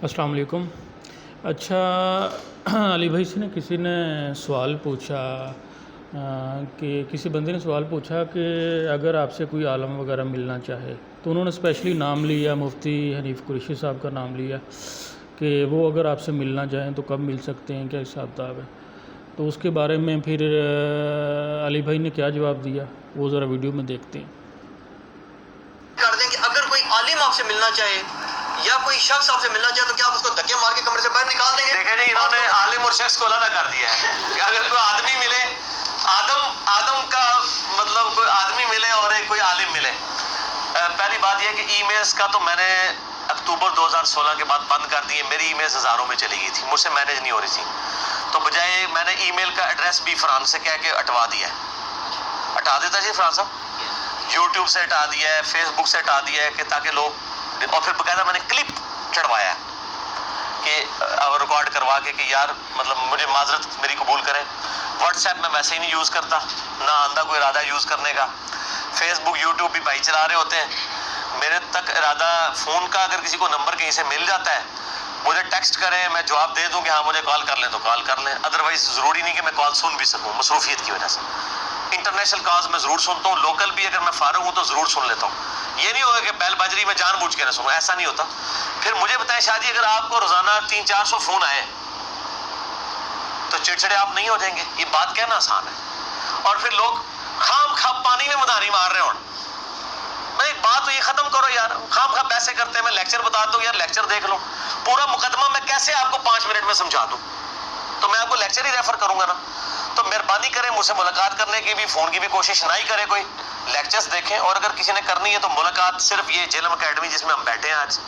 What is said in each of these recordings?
السلام علیکم. اچھا علی بھائی سے کسی نے سوال پوچھا کہ کسی بندے نے سوال پوچھا کہ اگر آپ سے کوئی عالم وغیرہ ملنا چاہے تو انہوں نے اسپیشلی نام لیا مفتی حنیف قریشی صاحب کا نام لیا کہ وہ اگر آپ سے ملنا چاہیں تو کب مل سکتے ہیں, کیا حساب کتاب ہے. تو اس کے بارے میں پھر علی بھائی نے کیا جواب دیا وہ ذرا ویڈیو میں دیکھتے ہیں. کر دیں کہ اگر کوئی عالم آپ سے ملنا چاہے یا کوئی شخص آپ سے ملنا چاہے تو کیا آپ اس کو دھکے مار کے کمرے سے باہر نکال دیں گے؟ دیکھیں جی, انہوں نے عالم اور شخص کو علیحدہ کر دیا ہے کہ اگر کوئی آدمی ملے, آدم کا مطلب کوئی آدمی ملے اور ایک کوئی عالم ملے. پہلی بات یہ کہ ای میلز کا تو میں نے اکتوبر 2016 کے بعد بند کر دیے. میری ای میلز ہزاروں میں چلی گئی تھی, مجھ سے مینیج نہیں ہو رہی تھی, تو بجائے میں نے ای میل کا ایڈریس بھی فرحان سے کہہ کے ہٹوا دیا ہے. ہٹا دیتا جی فرحان صاحب, یوٹیوب سے ہٹا دیا ہے, فیس بک سے ہٹا دیا ہے کہ تاکہ لوگ, اور پھر باقاعدہ میں نے کلپ چڑھوایا کہ ریکارڈ کروا کے کہ یار مطلب مجھے معذرت میری قبول کریں. واٹس ایپ میں ویسے ہی نہیں یوز کرتا, نہ آندہ کوئی ارادہ یوز کرنے کا. فیس بک یوٹیوب بھی بھائی چلا رہے ہوتے ہیں. میرے تک ارادہ فون کا اگر کسی کو نمبر کہیں سے مل جاتا ہے مجھے ٹیکسٹ کریں, میں جواب دے دوں کہ ہاں مجھے کال کر لیں تو کال کر لیں. ادروائز ضروری نہیں کہ میں کال سن بھی سکوں مصروفیت کی وجہ سے. انٹرنیشنل کالز میں ضرور سنتا ہوں, لوکل بھی اگر میں فارغ ہوں تو ضرور سن لیتا ہوں. یہ نہیں ہوگا کہ بیل بجری میں جان بوجھ کے نہ سنوں, ایسا نہیں ہوتا. پھر مجھے بتائیں شاہ جی, اگر آپ کو روزانہ 300-400 فون آئے تو چڑچڑے آپ نہیں ہو جائیں گے؟ یہ بات کہنا آسان ہے. اور پھر لوگ خام خواہ پانی میں مداری مار رہے ہوں. میں ایک بات تو یہ ختم کرو یار, خام خواہ پیسے کرتے ہیں. میں لیکچر بتاتا ہوں یار, لیکچر دیکھ لو. پورا مقدمہ میں کیسے آپ کو 5 منٹ میں سمجھا دوں؟ تو میں آپ کو لیکچر ہی ریفر کروں گا نا. تو مہربانی کریں مجھ سے ملاقات کرنے کی بھی, فون کی بھی کوشش نہ ہی کرے کوئی. لیکچرز دیکھیں, اور اگر کسی نے کرنی ہے تو ملاقات صرف یہ جیلم اکیڈمی جس میں ہم بیٹھے ہیں آج,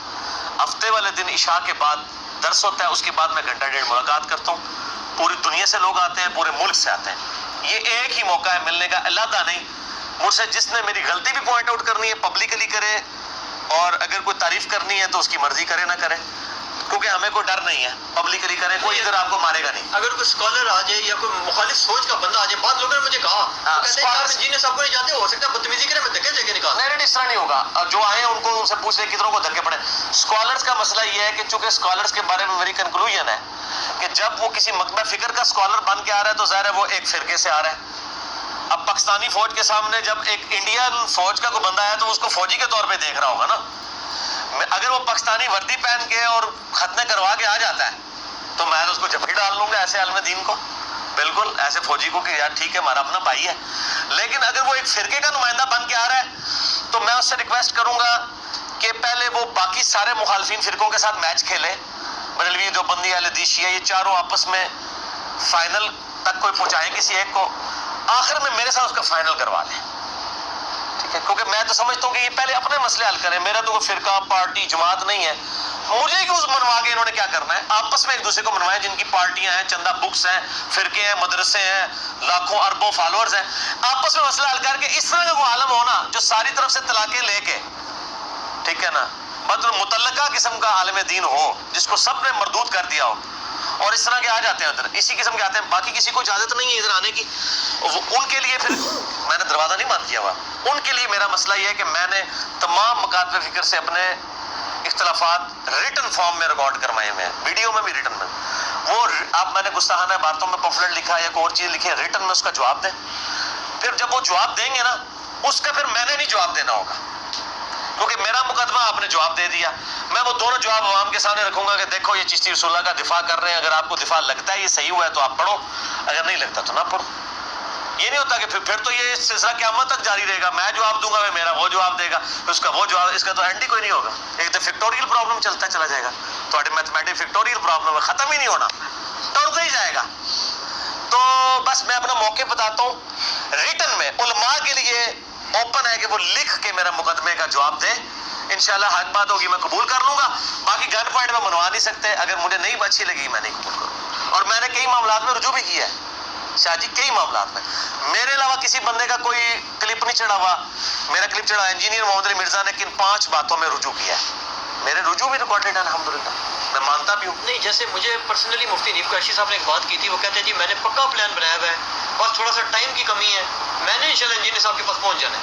ہفتے والے دن عشاء کے بعد درس ہوتا ہے, اس کے بعد میں گھنٹہ ڈیڑھ ملاقات کرتا ہوں. پوری دنیا سے لوگ آتے ہیں, پورے ملک سے آتے ہیں. یہ ایک ہی موقع ہے ملنے کا, علیحدہ نہیں. مجھ سے جس نے میری غلطی بھی پوائنٹ آؤٹ کرنی ہے پبلکلی کرے, اور اگر کوئی تعریف کرنی ہے تو اس کی مرضی کرے نہ کرے, کیونکہ ہمیں کوئی ڈر نہیں ہے. پبلکلی کریں, کوئی ادھر آپ کو مارے گا نہیں. اگر کوئی اسکالر آ جائے یا کوئی مخالف سوچ کا بندہ آ جائے, بعض لوگوں نے مجھے کہا کہتے ہیں جی نے سب کو نہیں جانتے, ہو سکتا ہے بدتمیزی کرے, میں دھکے دے کے نکال. نہیں, اس طرح نہیں ہوگا. جو آئے ان کو ان سے پوچھ لیں کتنوں کو دھکے پڑے. اسکالرس کا مسئلہ یہ ہے کہ چونکہ اسکالرس کے بارے میں میری کنکلوژن ہے کہ جب وہ کسی مکتبہ فکر کا اسکالر بن کے آ رہا ہے تو ظاہر ہے وہ ایک فرقے سے آ رہا ہے. اب پاکستانی فوج کے سامنے جب ایک انڈین فوج کا کوئی بندہ ہے تو اس کو فوجی کے طور پہ دیکھ رہا ہوگا نا. اگر وہ پاکستانی وردی پہن کے اور ختنے کروا کے آ جاتا ہے تو میں اس کو جھپڑی ڈال لوں گا ایسے عالم دین کو, بالکل ایسے فوجی کو کہ یار ٹھیک ہے ہمارا اپنا بھائی ہے. لیکن اگر وہ ایک فرقے کا نمائندہ بن کے آ رہا ہے تو میں اس سے ریکویسٹ کروں گا کہ پہلے وہ باقی سارے مخالفین فرقوں کے ساتھ میچ کھیلے. بریلوی, دیوبندی, اہل حدیث, شیعہ, یہ چاروں آپس میں فائنل تک کوئی پہنچائیں کسی ایک کو, آخر میں میرے ساتھ اس کا فائنل کروا لیں. ٹھیک ہے, کیونکہ میں تو سمجھتا ہوں کہ یہ پہلے اپنے مسئلے حل کریں. میرا تو کوئی فرقہ, پارٹی, جماعت نہیں ہے. مجھے کیوں منوا کے انہوں نے کیا کرنا ہے؟ آپس میں ایک دوسرے کو منوائیں. جن کی پارٹیاں ہیں, چندہ بکس ہیں, فرقے ہیں, مدرسے ہیں, لاکھوں اربوں فالوورز ہیں, آپس میں مسئلہ حل کر کے اس طرح کا کوئی عالم ہونا جو ساری طرف سے طلاقیں لے کے, ٹھیک ہے نا, مطلب متعلقہ قسم کا عالم دین ہو جس کو سب نے مردود کر دیا ہو, اور اس طرح کے آ جاتے ہیں ادھر, اسی قسم کے آتے ہیں. باقی کسی کو اجازت نہیں ہے ادھر آنے کی. ان کے لیے پھر میں نے دروازہ نہیں بند کیا ہوا. ان کے لیے میرا مسئلہ یہ ہے کہ میں نے تمام مکاتب فکر سے اپنے اختلافات ریٹن فارم میں ریکارڈ کروائے ہوئے ہیں, ویڈیو میں بھی ریٹن میں. وہ آپ میں نے گستاخانہ باتوں میں پمفلٹ لکھا یا کوئی اور چیز لکھی ہے, ریٹن میں اس کا جواب دیں. پھر جب وہ جواب دیں گے نا, اس کا پھر میں نے نہیں جواب دینا ہوگا, کیونکہ میرا مقدمہ آپ نے جواب دے دیا. میں وہ دونوں جواب عوام کے سامنے رکھوں گا کہ دیکھو یہ چشتی رسول اللہ کا دفاع کر رہے ہیں, اگر آپ کو دفاع لگتا ہے یہ صحیح ہوا ہے تو آپ پڑھو, اگر نہیں لگتا تو نہ پڑھو. یہ نہیں ہوتا کہ پھر تو یہ سلسلہ قیامت تک جاری رہے گا. میں جواب دوں گا, میرا وہ جواب دے گا, اس کا وہ جواب, اس کا تو اینڈ ہی کوئی نہیں ہوگا. ایک تو فیکٹوریل پرابلم چلتا چلا جائے گا, تو میتھمیٹک فیکٹوریل پرابلم ہے, ختم ہی نہیں ہونا, ٹوٹتا ہی جائے گا. تو بس میں اپنا موقع بتاتا ہوں. ریٹن میں علماء کے لیے اوپن ہے کہ وہ لکھ کے میرا مقدمے کا جواب دیں. انشاءاللہ حق بات ہوگی, میں قبول کر لوں گا. باقی گن پوائنٹ میں منوا نہیں سکتے, اگر مجھے نہیں اچھی لگی میں نہیں قبول کروں. اور میں نے کئی معاملات میں رجوع بھی کیا ہے شاہ جی, کئی معاملات میں. میرے علاوہ کسی بندے کا کوئی کلپ نہیں چڑھا ہوا. میرا کلپ چڑھا انجینئر محمد علی مرزا نے کن 5 باتوں میں رجوع کیا ہے. میرے رجوع بھی ریکارڈڈ ہے الحمدللہ, میں مانتا بھی ہوں. نہیں, جیسے مجھے پرسنلی مفتی حنیف قریشی صاحب نے ایک بات کی تھی, وہ کہتے ہیں جی میں نے پکا پلان بنایا ہوا ہے, بس تھوڑا سا ٹائم کی کمی ہے, میں نے انشاءاللہ انجینئر صاحب کے پاس پہنچ جانا ہے.